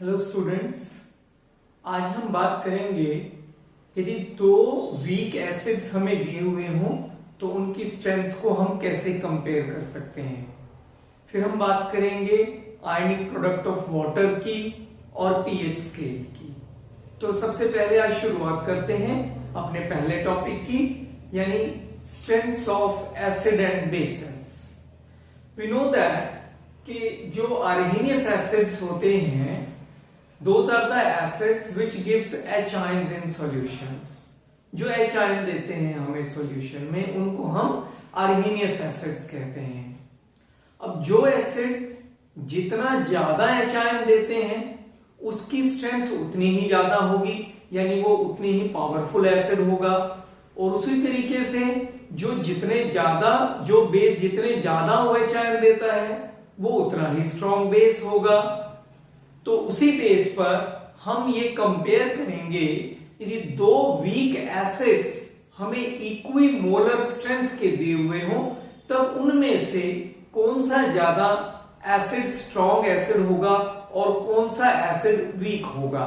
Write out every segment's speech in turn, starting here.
Hello students, आज हम बात करेंगे यदि दो वीक एसिड्स हमें दिए हुए हों तो उनकी स्ट्रेंथ को हम कैसे कंपेयर कर सकते हैं। फिर हम बात करेंगे आयनिक प्रोडक्ट ऑफ वाटर की और पीएच स्केल की। तो सबसे पहले आज शुरुआत करते हैं अपने पहले टॉपिक की, यानी strengths of acid and bases. We know that कि जो अरहेनियस एसिड्स होते हैं, those are the acids which gives H ions in solutions। जो H ion देते हैं हमें सॉल्यूशन में, उनको हम अरहेनियस एसिड्स कहते हैं। अब जो एसिड जितना ज्यादा H ion देते हैं उसकी स्ट्रेंथ उतनी ही ज्यादा होगी, यानी वो उतनी ही पावरफुल एसिड होगा। और उसी तरीके से जो बेस जितने ज्यादा वो H ion देता है वो उतना ही स्ट्रॉन्ग बेस होगा। तो उसी बेस पर हम ये कंपेयर करेंगे, यदि दो वीक एसिड्स हमें इक्वी मोलर स्ट्रेंथ के दिए हुए हो तब उनमें से कौन सा ज्यादा एसिड स्ट्रॉन्ग एसिड होगा और कौन सा एसिड वीक होगा।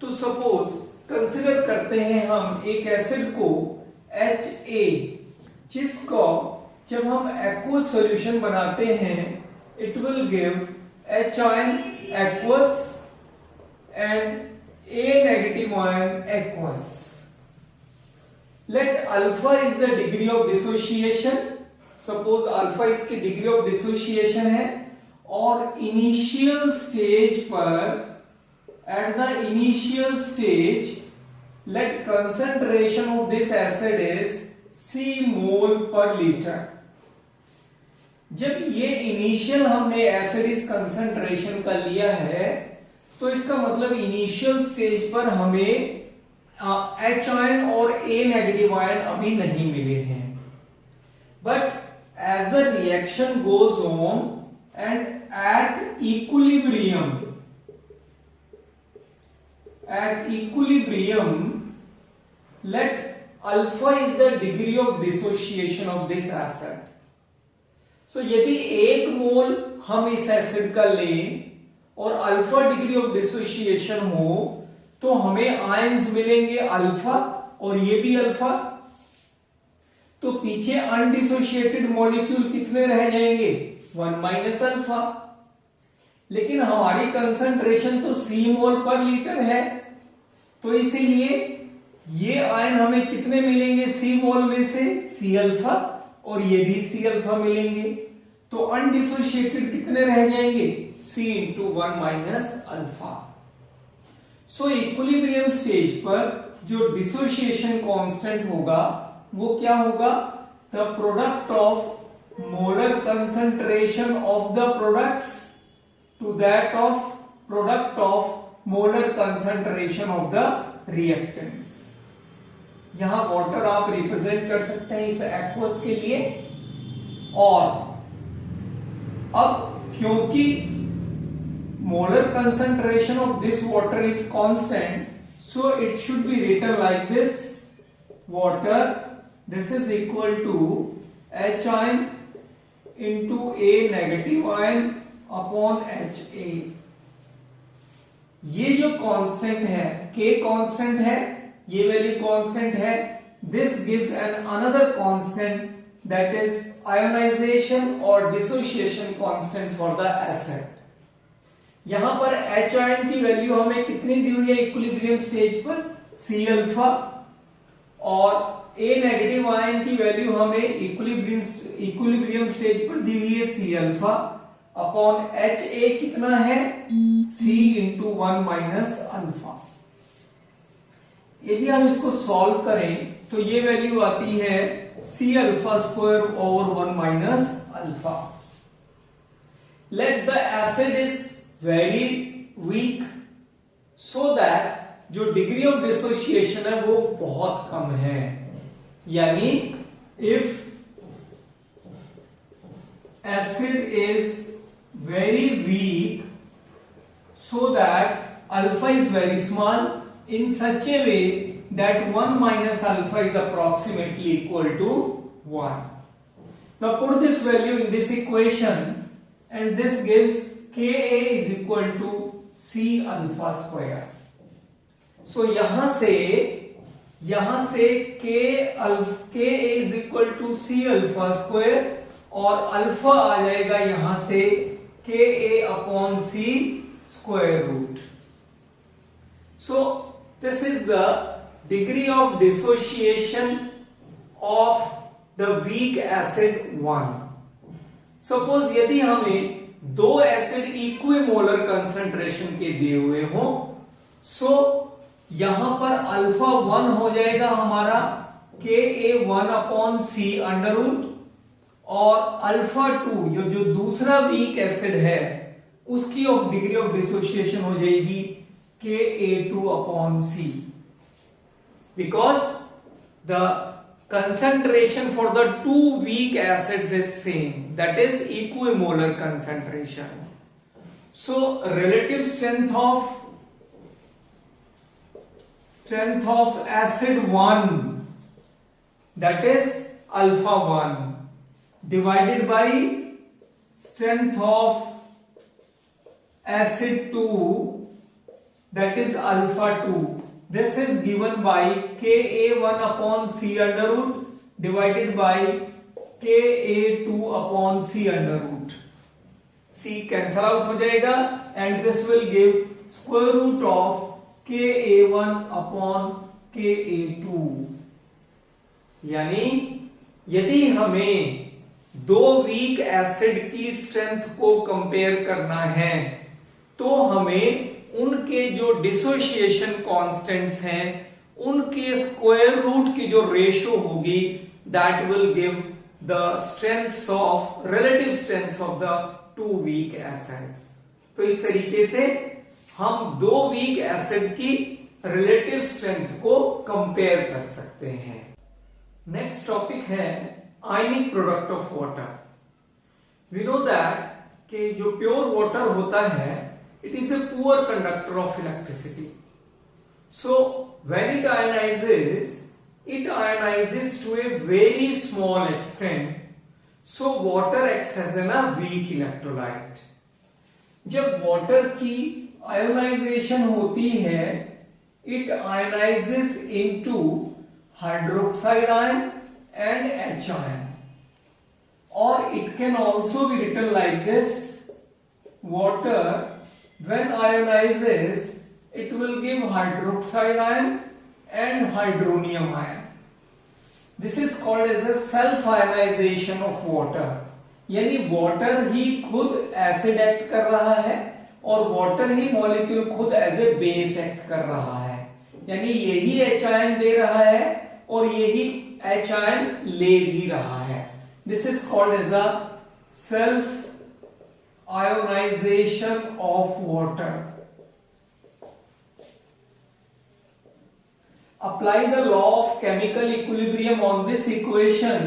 तो सपोज कंसीडर करते हैं हम एक एसिड को HA, जिसको जब हम एक्वस सॉल्यूशन बनाते हैं it will give H ion aqueous and A negative ion aqueous. Let alpha is the degree of dissociation. Suppose alpha इसकी degree of dissociation है और initial stage पर, at the initial stage, let concentration of this acid is C mole per liter। जब ये initial हमने acid इस concentration का लिया है तो इसका मतलब इनिशियल स्टेज पर हमें H आयन और A नेगेटिव आयन अभी नहीं मिले हैं। But as the reaction goes on and at equilibrium let alpha is the degree of dissociation of this acid. So यदि 1 मोल हम इस एसिड का लें और अल्फा डिग्री ऑफ डिसोसिएशन हो तो हमें आयंस मिलेंगे अल्फा और ये भी अल्फा। तो पीछे अनडिसोशिएटेड मॉलिक्यूल कितने रह जाएंगे? 1 माइनस अल्फा। लेकिन हमारी कंसंट्रेशन तो C मोल पर लीटर है, तो इसीलिए ये आयन हमें कितने मिलेंगे C मोल में से? C अल्फा, और ये भी C अल्फा मिलेंगे। तो अनडिसोशिएटेड कितने रह जाएंगे? C into 1 minus alpha. So equilibrium stage पर जो डिसोसिएशन कांस्टेंट होगा वो क्या होगा? The product of molar concentration of the products to that of product of molar concentration of the reactants. यहां वाटर आप रिप्रेजेंट कर सकते हैं इस एक्वस के लिए। और अब क्योंकि molar concentration of this water is constant, so it should be written like this: water this is equal to H ion into A negative ion upon HA। ये जो कांस्टेंट है, K कांस्टेंट है, ये वैल्यू कांस्टेंट है। This gives an another constant that is ionization और dissociation constant for the acid. यहां पर H ion की वैल्यू हमें कितनी दी हुई है इक्विलिब्रियम स्टेज पर? C alpha. और A नेगेटिव आयन की वैल्यू हमें इक्विलिब्रियम स्टेज पर दी हुई है C अल्फा अपॉन HA कितना है? C into 1 minus alpha. यदि हम इसको सॉल्व करें तो ये वैल्यू आती है C alpha square over 1 minus alpha. Let the acid is very weak so that जो डिग्री ऑफ डिसोसिएशन है वो बहुत कम है। यानी if acid is very weak so that alpha is very small in such a way that 1 minus alpha is approximately equal to 1. Now put this value in this equation and this gives Ka is equal to C alpha square. So यहां से K is equal to C alpha square और alpha आ जाएगा यहां से Ka upon C square root. So this is the degree of dissociation of the weak acid 1। Suppose यदि हमें दो एसिड इक्विमोलर कंसंट्रेशन के दिए हुए हो, सो यहां पर अल्फा 1 हो जाएगा हमारा Ka1 upon C under root और अल्फा 2 जो दूसरा वीक एसिड है उसकी ऑफ डिग्री ऑफ डिसोसिएशन हो जाएगी Ka2 upon C, because the concentration for the two weak acids is same, that is equimolar concentration. So relative strength of acid 1, that is alpha 1, divided by strength of acid 2, that is alpha 2. This is given by Ka1 upon C under root divided by Ka2 upon C under root. C cancel out हो जाएगा and this will give square root of Ka1 upon Ka2. यानी यदि हमें दो weak acid की strength को compare करना है तो हमें उनके जो डिसोसिएशन कांस्टेंट्स हैं उनके स्क्वायर रूट की जो रेशियो होगी that will give the strengths of relative strengths of the two weak acids. तो इस तरीके से हम दो वीक एसिड की रिलेटिव स्ट्रेंथ को कंपेयर कर सकते हैं। नेक्स्ट टॉपिक है ionic product of water. We know that कि जो प्योर वाटर होता है it is a poor conductor of electricity. So when it ionizes to a very small extent. So water acts as a weak electrolyte. जब water की ionisation होती है it ionizes into hydroxide ion and H ion, or it can also be written like this: water when ionizes it will give hydroxide ion and hydronium ion. This is called as a self ionization of water. यानी water ही खुद acid act कर रहा है और water ही molecule खुद as a base act कर रहा है, यानी यही H आयन दे रहा है और यही H आयन ले भी रहा है। This is called as a self ionization of water. Apply the law of chemical equilibrium on this equation.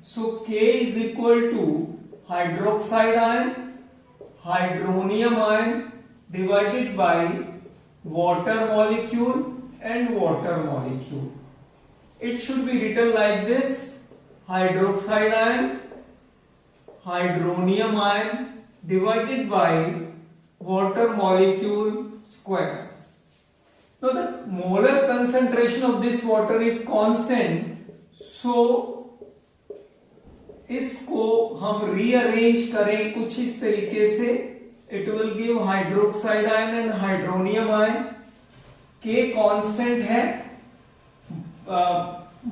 So K is equal to hydroxide ion, hydronium ion divided by water molecule and water molecule. It should be written like this: hydroxide ion, hydronium ion divided by water molecule square. Now the molar concentration of this water is constant, so इसको हम rearrange करें कुछ इस तरीके से, it will give hydroxide ion and hydronium ion. K constant है,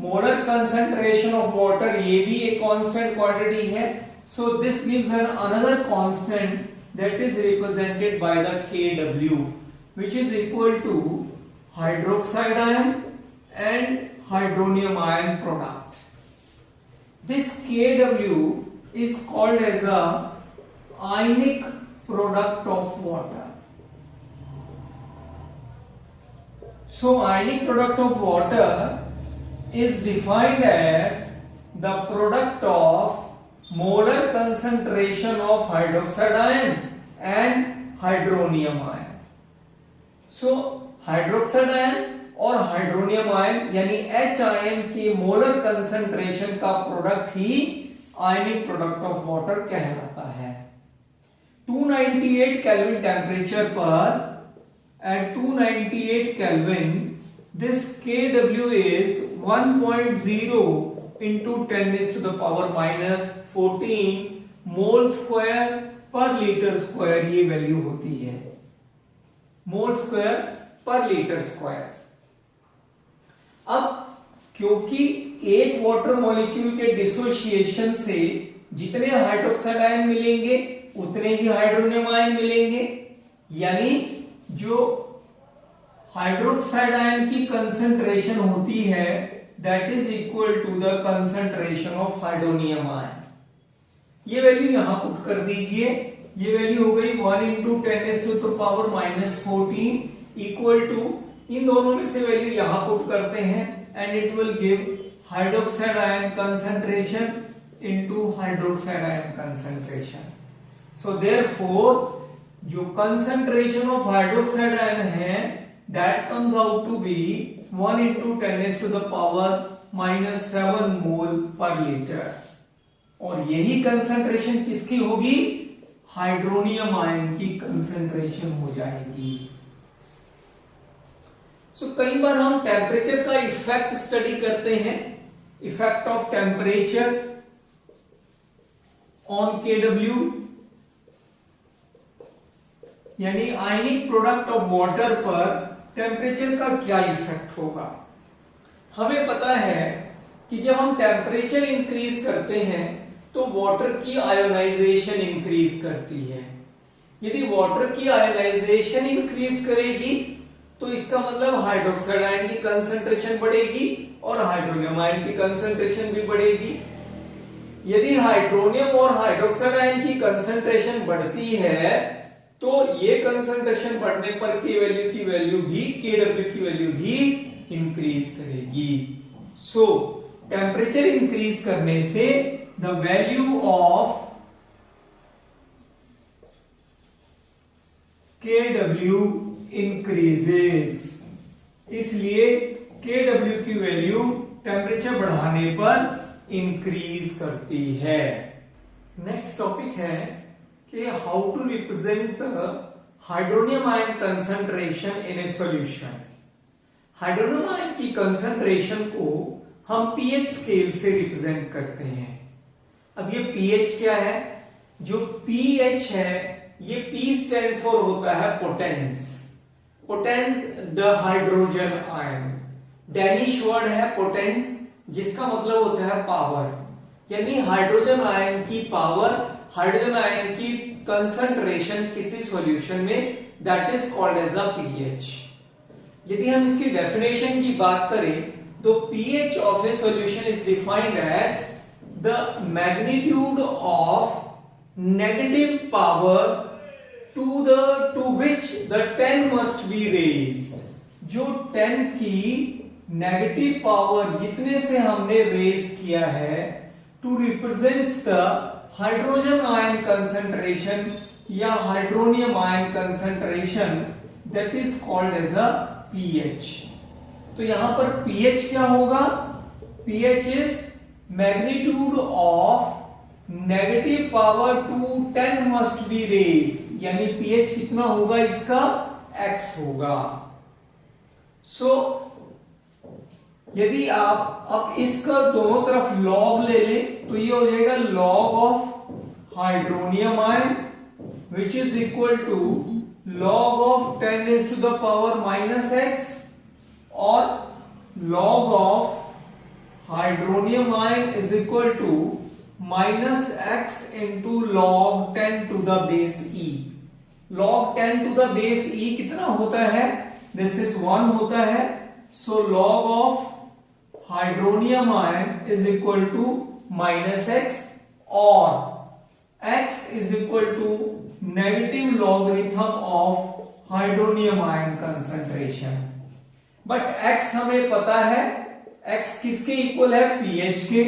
molar concentration of water ये भी एक constant quantity है. So this gives another constant that is represented by the Kw, which is equal to hydroxide ion and hydronium ion product. This Kw is called as a ionic product of water. So ionic product of water is defined as the product of molar concentration of hydroxide ion and hydronium ion. So hydroxide ion और hydronium ion यानी H ion के molar concentration का product he ionic product of water कहलाता है। 298 kelvin temperature पर at 298 Kelvin, this Kw is 1.0 into 10 raised to the power minus 14 mole square पर litre square ये value होती है, मोल स्क्वायर पर लीटर स्क्वायर। अब क्योंकि एक वाटर मॉलिक्यूल के डिसोसिएशन से जितने हाइड्रोक्साइड आयन मिलेंगे उतने ही हाइड्रोनियम आयन मिलेंगे, यानी जो हाइड्रोक्साइड आयन की कंसंट्रेशन होती है that is equal to the concentration of hydronium ion. ये वैल्यू यहां पुट कर दीजिए, ये वैल्यू हो गई 1 into 10 to the power minus 14 equal to, इन दोनों में से वैल्यू यहां पुट करते हैं and it will give hydroxide ion concentration into hydroxide ion concentration. So therefore जो कंसंट्रेशन ऑफ हाइड्रोक्साइड आयन है that comes out to be 1 into 10 to the power minus 7 मोल पर लीटर, और यही कंसंट्रेशन किसकी होगी, हाइड्रोनियम आयन की concentration हो जाएगी। सो कई बार हम टेम्परेचर का इफेक्ट स्टडी करते हैं, effect of temperature on Kw, यानी आयनिक प्रोडक्ट ऑफ वाटर पर टेम्परेचर का क्या इफेक्ट होगा। हमें पता है कि जब हम टेम्परेचर इंक्रीज करते हैं तो वाटर की आयोनाइजेशन इंक्रीज करती है। यदि वाटर की आयोनाइजेशन इंक्रीज करेगी तो इसका मतलब हाइड्रोक्साइड आयन की कंसंट्रेशन बढ़ेगी और हाइड्रोनियम आयन की कंसंट्रेशन भी बढ़ेगी। यदि हाइड्रोनियम और हाइड्रोक्साइड आयन की कंसंट्रेशन बढ़ती है तो ये कंसंट्रेशन बढ़ने पर K की वैल्यू भी Kw की वैल्यू भी इंक्रीज करेगी। सो टेम्परेचर इंक्रीज करने से the value of Kw increases, इसलिए Kw की वैल्यू टेम्परेचर बढ़ाने पर इंक्रीज करती है। नेक्स्ट टॉपिक है कि how to represent the hydronium ion concentration in a solution. Hydronium ion की कंसंट्रेशन को हम पीएच स्केल से रिप्रेजेंट करते हैं। अब ये पीएच क्या है, जो पीएच है ये P स्टैंड फॉर होता है potens, potens the hydrogen ion, Danish word है पोटेंस जिसका मतलब होता है पावर, यानी हाइड्रोजन आयन की पावर, हाइड्रोजन आयन की कंसंट्रेशन किसी सॉल्यूशन में, that is called as the pH. यदि हम इसकी डेफिनेशन की बात करें तो pH of a solution is defined as the magnitude of negative power to which the 10 must be raised। जो 10 की नेगेटिव पावर जितने से हमने रेज किया है to represents the hydrogen ion concentration या hydronium ion concentration, that is called as a pH. तो यहां पर पीएच क्या होगा, pH is magnitude of negative power to 10 must be raise, यानी पीएच कितना होगा इसका, x होगा। सो यदि आप अब इसका दोनों तरफ लॉग ले लें तो ये हो जाएगा log of hydronium ion which is equal to log of 10 raised to the power minus x और log of hydronium ion is equal to minus x into log 10 to the base e। log 10 to the base e कितना होता है, this is 1 होता है। so log of hydronium ion is equal to minus x और x is equal to negative logarithm of hydronium ion concentration। But x हमें पता है, x किसके इक्वल है, pH के।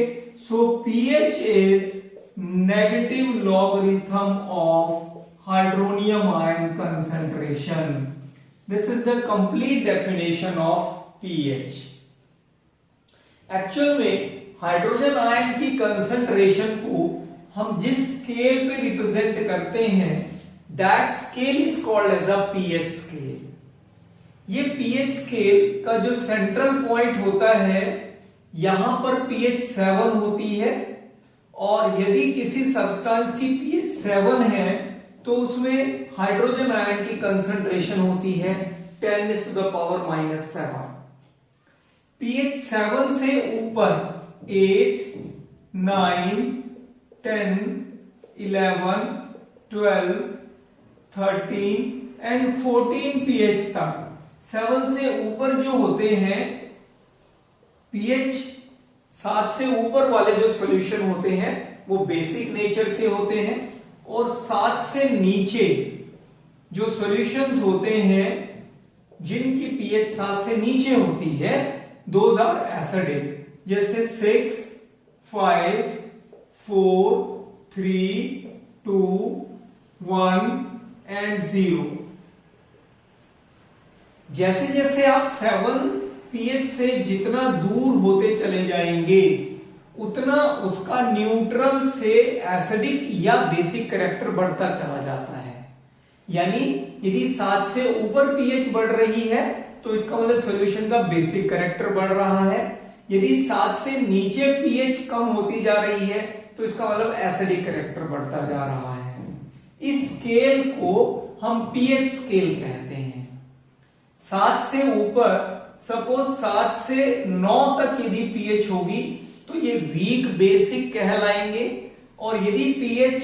So pH is negative logarithm of hydronium ion concentration. This is the complete definition of pH। Actual में hydrogen ion की concentration को हम जिस स्केल पे रिप्रेजेंट करते हैं that scale is called as a pH scale. ये पीएच स्केल का जो सेंट्रल पॉइंट होता है यहां पर पीएच 7 होती है, और यदि किसी सब्सटेंस की पीएच 7 है तो उसमें हाइड्रोजन आयन की कंसंट्रेशन होती है 10⁻⁻⁷। पीएच 7 से ऊपर 8, 9, 10, 11, 12, 13 एंड 14 पीएच तक, 7 से ऊपर जो होते हैं, पीएच 7 से ऊपर वाले जो सॉल्यूशन होते हैं वो बेसिक नेचर के होते हैं, और 7 से नीचे जो सॉल्यूशंस होते हैं जिनकी पीएच 7 से नीचे होती है, दोज आर एसिडिक, जैसे 6, 5, 4, 3, 2, 1 एंड 0। जैसे जैसे आप 7 पीएच से जितना दूर होते चले जाएंगे उतना उसका न्यूट्रल से एसिडिक या बेसिक कैरेक्टर बढ़ता चला जाता है। यानी यदि 7 से ऊपर पीएच बढ़ रही है तो इसका मतलब सॉल्यूशन का बेसिक कैरेक्टर बढ़ रहा है, यदि 7 से नीचे पीएच कम होती जा रही है तो इसका मतलब एसिडिक कैरेक्टर बढ़ता जा रहा है। इस स्केल को हम पीएच स्केल कहते हैं। 7 से ऊपर, सपोज 7 से 9 तक यदि पीएच होगी तो ये वीक बेसिक कहलाएंगे, और यदि पीएच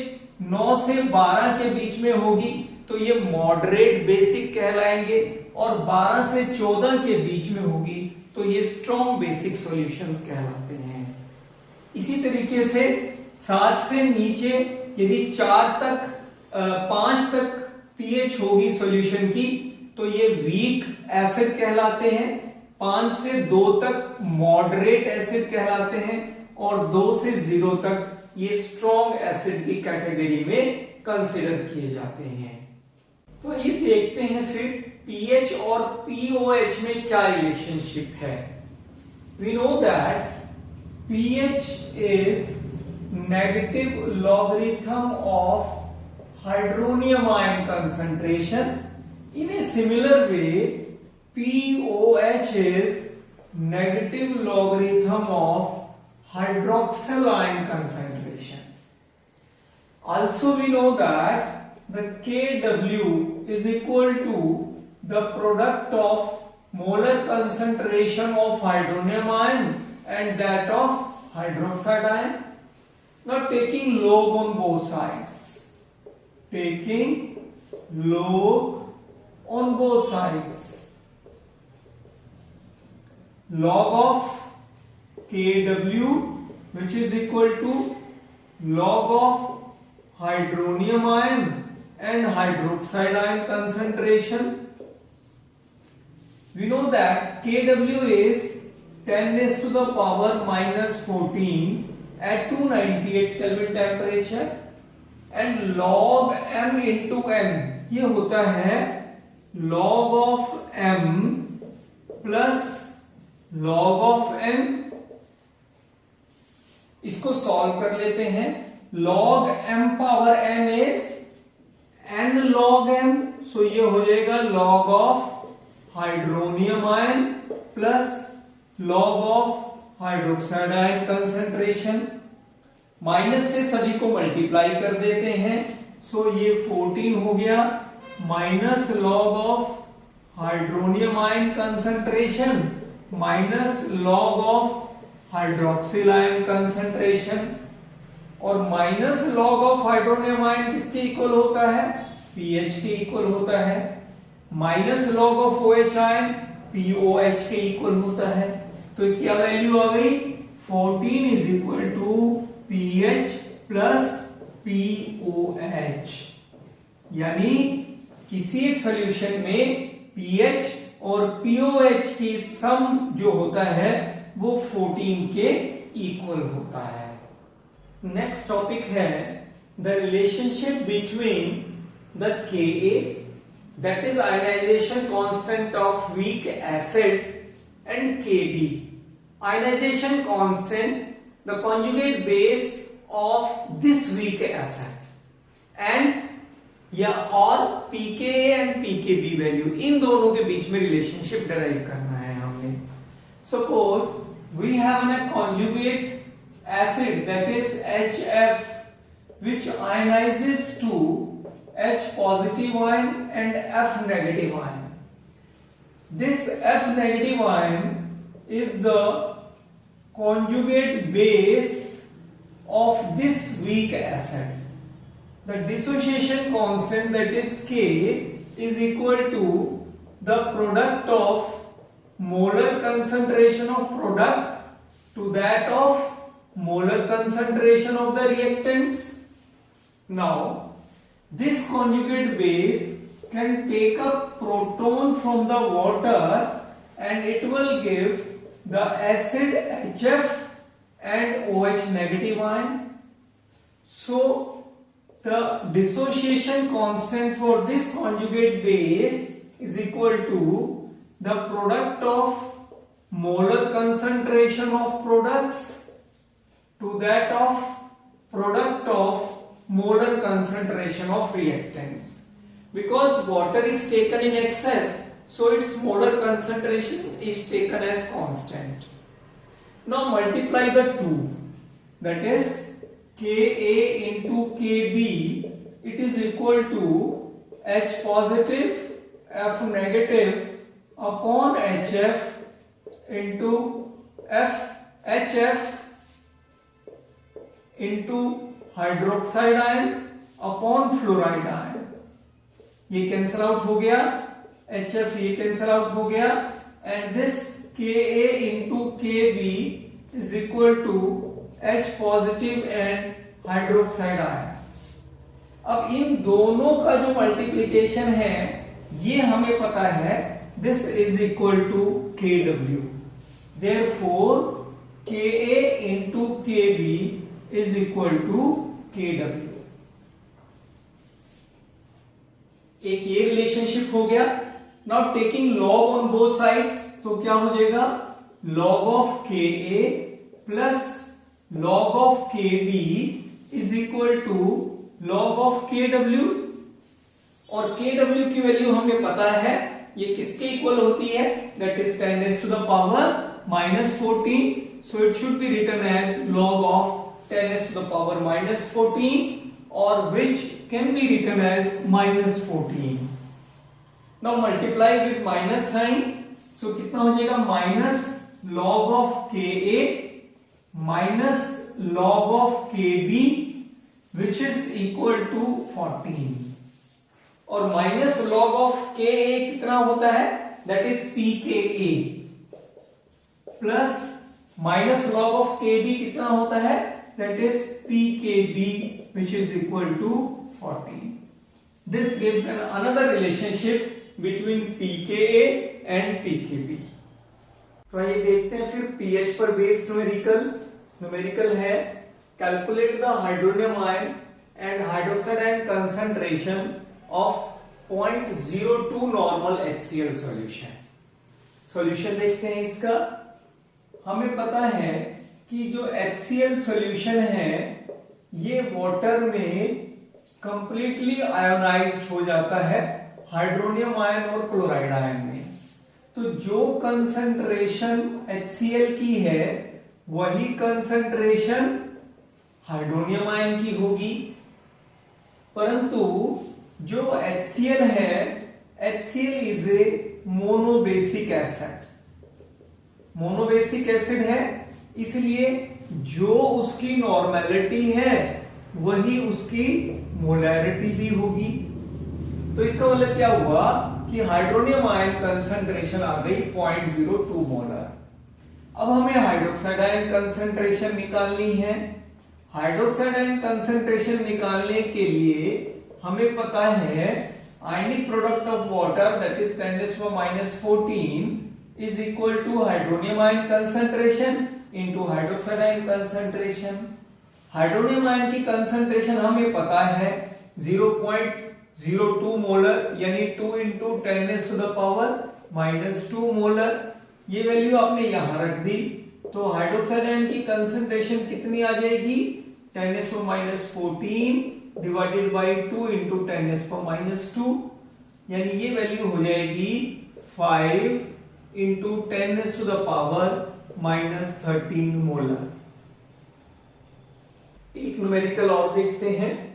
9 से 12 के बीच में होगी तो ये मॉडरेट बेसिक कहलाएंगे, और 12 से 14 के बीच में होगी तो ये स्ट्रॉन्ग बेसिक सॉल्यूशंस कहलाते हैं। इसी तरीके से 7 से नीचे यदि 4 तक 5 तक पीएच होगी सॉल्यूशन की तो ये वीक एसिड कहलाते हैं, 5 से 2 तक मॉडरेट एसिड कहलाते हैं, और 2 से 0 तक ये स्ट्रॉन्ग एसिड की कैटेगरी में कंसिडर किए जाते हैं। तो ये देखते हैं फिर पीएच और पीओएच में क्या रिलेशनशिप है। We know that pH is negative logarithm of hydronium ion concentration. In a similar way, POH is negative logarithm of hydroxyl ion concentration. Also we know that the Kw is equal to the product of molar concentration of hydronium ion and that of hydroxide ion. Now taking log on both sides. Taking log on both sides. Log of Kw which is equal to log of hydronium ion and hydroxide ion concentration. We know that Kw is 10 raised to the power minus 14 at 298 Kelvin temperature, and log m into n ये होता है log of m plus log of n। इसको solve कर लेते हैं। log m power n is n log m, सो ये हो जाएगा log of hydronium ion plus log of hydroxide ion concentration. Minus से सभी को मल्टीप्लाई कर देते हैं, सो ये 14 हो गया minus log of hydronium ion concentration minus log of hydroxyl ion concentration, और minus log of hydronium ion किसके इक्वल होता है? पीएच के इक्वल होता है। Minus log of OH ion POH के इक्वल होता है। तो क्या वैल्यू आ गई? 14 is equal to pH plus POH। यानी किसी एक सॉल्यूशन में पीएच और POH की सम जो होता है वो 14 के इक्वल होता है। नेक्स्ट टॉपिक है the relationship between the Ka, that is ionization constant of weak acid, and Kb, ionization constant, the conjugate base of this weak acid, and या और pKa एंड pKb वैल्यू, इन दोनों के बीच में रिलेशनशिप डिराइव करना है हमने। Suppose we have an conjugate acid that is HF which ionizes to H positive ion and F negative ion. This F negative ion is the conjugate base of this weak acid. The dissociation constant, that is K, is equal to the product of molar concentration of product to that of molar concentration of the reactants. Now this conjugate base can take up proton from the water and it will give the acid HF and OH negative ion. So the dissociation constant for this conjugate base is equal to the product of molar concentration of products to that of product of molar concentration of reactants. Because water is taken in excess, so its molar concentration is taken as constant. Now multiply the two, that is Ka into Kb, it is equal to H positive F negative upon HF into HF into hydroxide ion upon fluoride ion, ये cancel out हो गया, HF ये cancel out हो गया, and this Ka into Kb is equal to H positive and hydroxide ion. अब इन दोनों का जो मल्टीप्लीकेशन है ये हमें पता है, this is equal to Kw, therefore Ka into Kb is equal to Kw। एक ये रिलेशनशिप हो गया। Now taking log on both sides, तो क्या हो जाएगा, log of Ka plus log of Kb is equal to log of Kw, और Kw की वैल्यू हमें पता है, ये किसके इक्वल होती है, that is 10 to the power -14, so it should be written as log of 10 to the power -14, or which can be written as -14. Now multiply with minus sign, so कितना हो जाएगा, minus log of Ka minus log of Kb which is equal to 14, और minus log of Ka कितना होता है, that is pKa, plus minus log of Kb कितना होता है, that is pKb which is equal to 14. This gives another relationship between pKa and pKb. तो आइए देखते हैं फिर pH पर बेस्ड न्यूमेरिकल है, calculate the hydronium ion and hydroxide ion concentration of 0.02 normal HCl solution. Solution देखते हैं इसका। हमें पता है कि जो HCl सॉल्यूशन है ये वाटर में कंप्लीटली आयोनाइज्ड हो जाता है हाइड्रोनियम आयन और क्लोराइड आयन में। तो जो कंसंट्रेशन HCl की है वही कंसंट्रेशन हाइड्रोनियम आयन की होगी, परंतु जो HCl है, HCl is a monobasic acid, monobasic acid है, इसलिए जो उसकी नॉर्मेलिटी है वही उसकी मोलैरिटी भी होगी। तो इसका मतलब क्या हुआ कि हाइड्रोनियम आयन कंसंट्रेशन आ गई 0.02 मोलर। अब हमें हाइड्रोक्साइड आयन कंसंट्रेशन निकालनी है। हाइड्रोक्साइड आयन कंसंट्रेशन निकालने के लिए हमें पता है ionic product of water that is 10⁻⁴ is equal to hydronium ion concentration into hydroxide ion concentration. Hydronium ion की कंसंट्रेशन हमें पता है 0.02 मोलर, यानी 2 into 10⁻⁻² मोलर। ये वैल्यू आपने यहां रख दी, तो हाइड्रोक्साइड आयन की कंसंट्रेशन कितनी आ जाएगी, 10⁻⁴ डिवाइडेड बाई 2 इंटू 10⁻², यानी ये वैल्यू हो जाएगी 5 इंटू 10⁻⁻13 मोलर। एक न्यूमेरिकल और देखते हैं।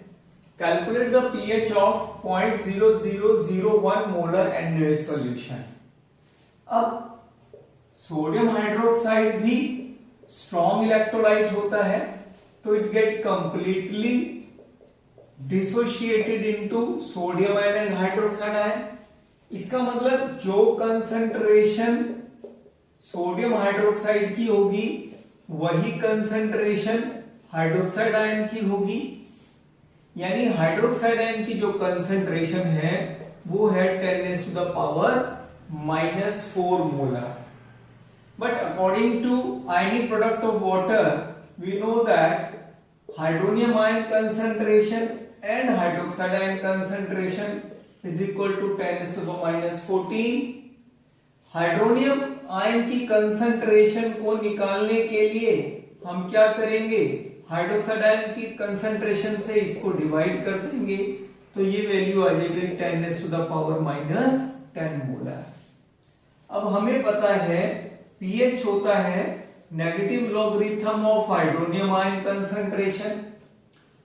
Calculate the pH of 0.0001 molar NaOH solution. अब सोडियम हाइड्रोक्साइड भी स्ट्रॉन्ग इलेक्ट्रोलाइट होता है, तो it get completely dissociated into sodium ion and hydroxide ion. इसका मतलब जो कंसंट्रेशन सोडियम हाइड्रोक्साइड की होगी वही कंसंट्रेशन हाइड्रोक्साइड आयन की होगी, यानी हाइड्रोक्साइड आयन की जो कंसंट्रेशन है वो है 10⁻⁻4 molar. But according to ionic product of water we know that hydronium ion concentration and hydroxide ion concentration is equal to 10⁻14। Hydronium ion की कंसंट्रेशन को निकालने के लिए हम क्या करेंगे, हाइड्रोक्साइड आयन की कंसंट्रेशन से इसको डिवाइड कर देंगे, तो ये वैल्यू आ जाएगी 10⁻10 मोलर। अब हमें पता है pH होता है negative logarithm of hydronium ion concentration,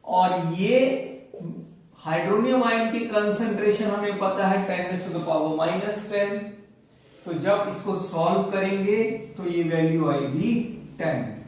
और ये हाइड्रोनियम आयन की कंसंट्रेशन हमें पता है 10⁻⁻10। तो जब इसको सॉल्व करेंगे तो ये वैल्यू आएगी 10।